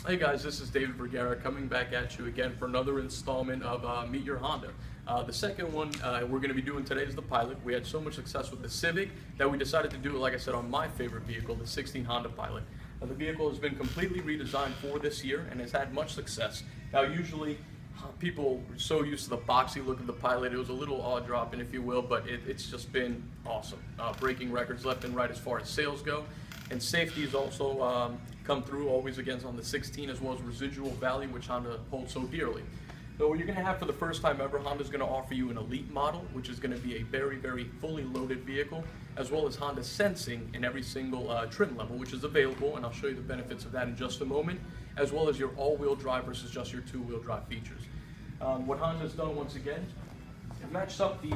Hey guys, this is David Vergara coming back at you again for another installment of Meet Your Honda. The second one we're going to be doing today is the Pilot. We had so much success with the Civic that we decided to do it, like I said, on my favorite vehicle, the 16 Honda Pilot. The vehicle has been completely redesigned for this year and has had much success. Now usually people are so used to the boxy look of the Pilot, it was a little awe-dropping if you will, but it's just been awesome. Breaking records left and right as far as sales go. And safety has also come through always against on the 16, as well as residual value, which Honda holds so dearly. So what you're going to have for the first time ever, Honda's going to offer you an Elite model, which is going to be a very, very fully loaded vehicle, as well as Honda sensing in every single trim level, which is available, and I'll show you the benefits of that in just a moment, as well as your all-wheel drive versus just your two-wheel drive features. What Honda's done once again, it matched up the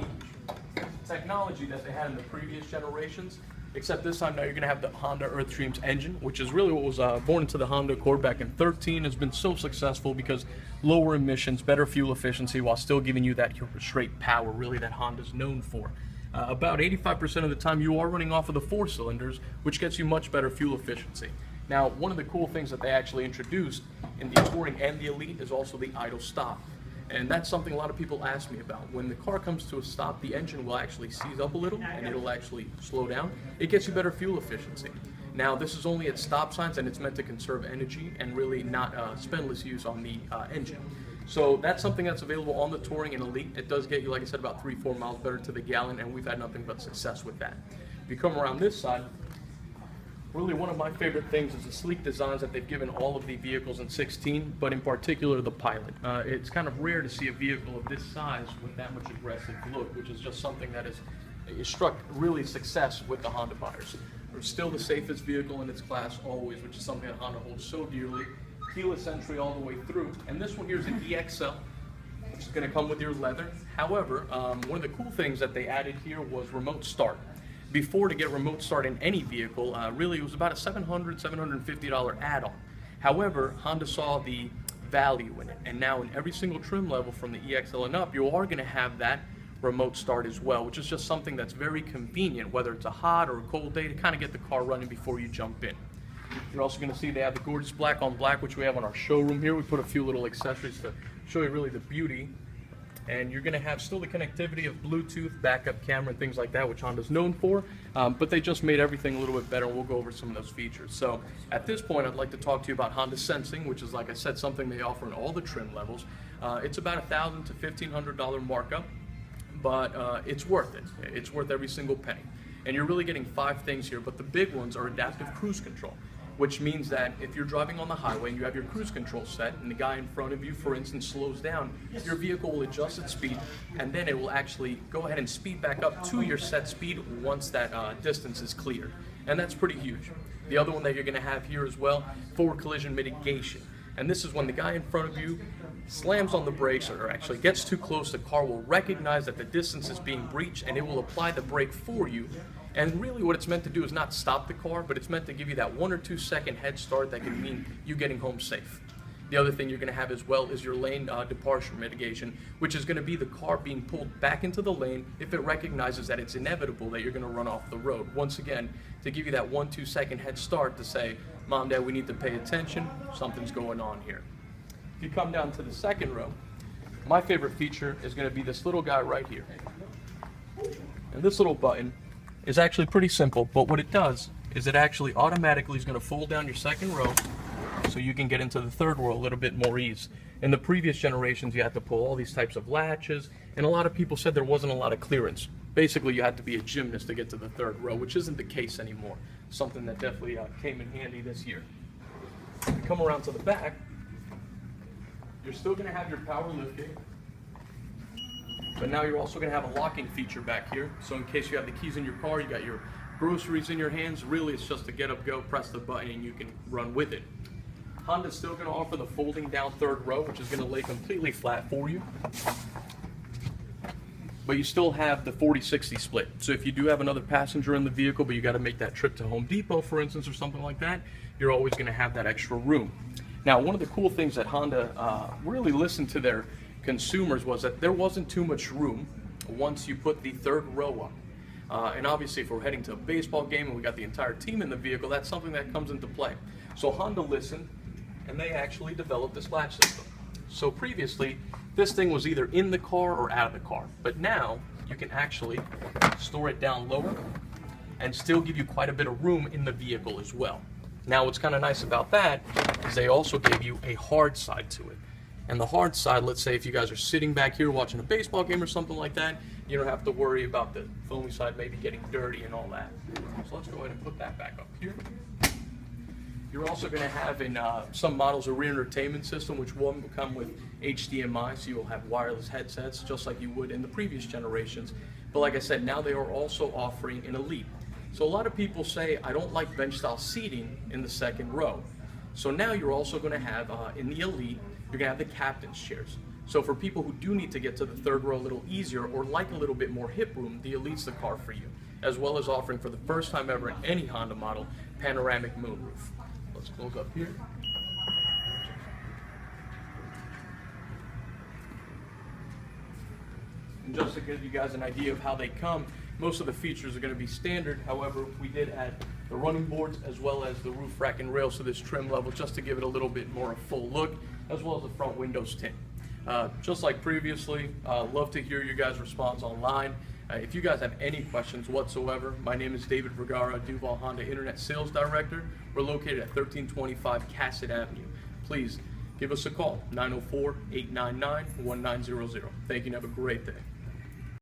technology that they had in the previous generations. Except this time now you're going to have the Honda Earthstream's engine, which is really what was born into the Honda Accord back in 13. Has been so successful because lower emissions, better fuel efficiency, while still giving you that straight power, really that Honda's known for. About 85% of the time you are running off of the 4 cylinders, which gets you much better fuel efficiency. Now, one of the cool things that they actually introduced in the Touring and the Elite is also the idle stop. And that's something a lot of people ask me about. When the car comes to a stop, the engine will actually seize up a little and it'll actually slow down. It gets you better fuel efficiency. Now, this is only at stop signs and it's meant to conserve energy and really not spend less use on the engine. So that's something that's available on the Touring and Elite. It does get you, like I said, about 3-4 miles better to the gallon, and we've had nothing but success with that. If you come around this side, really one of my favorite things is the sleek designs that they've given all of the vehicles in 16, but in particular the Pilot. It's kind of rare to see a vehicle of this size with that much aggressive look, which is just something that is struck really success with the Honda buyers. We're still the safest vehicle in its class always, which is something that Honda holds so dearly. Keyless entry all the way through, and this one here is an EXL, which is going to come with your leather. However, one of the cool things that they added here was remote start. Before, to get remote start in any vehicle, really it was about a $700, $750 add-on. However, Honda saw the value in it, and now in every single trim level from the EXL and up, you are going to have that remote start as well, which is just something that's very convenient, whether it's a hot or a cold day, to kind of get the car running before you jump in. You're also going to see they have the gorgeous black on black, which we have on our showroom here. We put a few little accessories to show you really the beauty. And you're going to have still the connectivity of Bluetooth, backup camera, and things like that, which Honda's known for, but they just made everything a little bit better, and we'll go over some of those features. So at this point, I'd like to talk to you about Honda Sensing, which is, like I said, something they offer in all the trim levels. It's about $1,000 to $1,500 markup, but it's worth it. It's worth every single penny. And you're really getting 5 things here, but the big ones are adaptive cruise control, which means that if you're driving on the highway and you have your cruise control set and the guy in front of you, for instance, slows down, your vehicle will adjust its speed, and then it will actually go ahead and speed back up to your set speed once that distance is cleared. And that's pretty huge. The other one that you're going to have here as well, forward collision mitigation. And this is when the guy in front of you slams on the brakes or actually gets too close, the car will recognize that the distance is being breached and it will apply the brake for you. And really what it's meant to do is not stop the car, but it's meant to give you that 1 or 2 second head start that can mean you getting home safe. The other thing you're going to have as well is your lane departure mitigation, which is going to be the car being pulled back into the lane if it recognizes that it's inevitable that you're going to run off the road. Once again, to give you that 1-2 second head start to say, Mom, Dad, we need to pay attention, something's going on here. If you come down to the second row, my favorite feature is going to be this little guy right here. And this little button is actually pretty simple, but what it does is it actually automatically is going to fold down your second row so you can get into the third row a little bit more ease. In the previous generations, you had to pull all these types of latches, and a lot of people said there wasn't a lot of clearance. Basically, you had to be a gymnast to get to the third row, which isn't the case anymore. Something that definitely came in handy this year. If you come around to the back, you're still going to have your power liftgate, but now you're also going to have a locking feature back here. So in case you have the keys in your car, you got your groceries in your hands, really it's just a get up, go, press the button, and you can run with it. Honda's still going to offer the folding down third row, which is going to lay completely flat for you. But you still have the 40-60 split. So if you do have another passenger in the vehicle, but you got to make that trip to Home Depot, for instance, or something like that, you're always going to have that extra room. Now, one of the cool things that Honda really listened to their consumers was that there wasn't too much room once you put the third row up. And obviously, if we're heading to a baseball game and we got the entire team in the vehicle, that's something that comes into play. So Honda listened, and they actually developed this latch system. So previously, this thing was either in the car or out of the car, but now you can actually store it down lower and still give you quite a bit of room in the vehicle as well. Now what's kind of nice about that is they also give you a hard side to it. And the hard side, let's say if you guys are sitting back here watching a baseball game or something like that, you don't have to worry about the foamy side maybe getting dirty and all that. So let's go ahead and put that back up here. You're also going to have in some models a rear entertainment system, which will come with HDMI, so you'll have wireless headsets just like you would in the previous generations. But like I said, now they are also offering an Elite. So a lot of people say, I don't like bench style seating in the second row. So now you're also going to have, in the Elite, you're going to have the captain's chairs. So for people who do need to get to the third row a little easier or like a little bit more hip room, the Elite's the car for you, as well as offering for the first time ever in any Honda model, panoramic moonroof. Let's look up here. And just to give you guys an idea of how they come, most of the features are going to be standard. However, we did add the running boards as well as the roof rack and rails to this trim level just to give it a little bit more a full look, as well as the front windows tint. Just like previously, love to hear your guys' response online. If you guys have any questions whatsoever, my name is David Vergara, Duval Honda Internet Sales Director. We're located at 1325 Cassett Avenue. Please give us a call, 904-899-1900. Thank you and have a great day.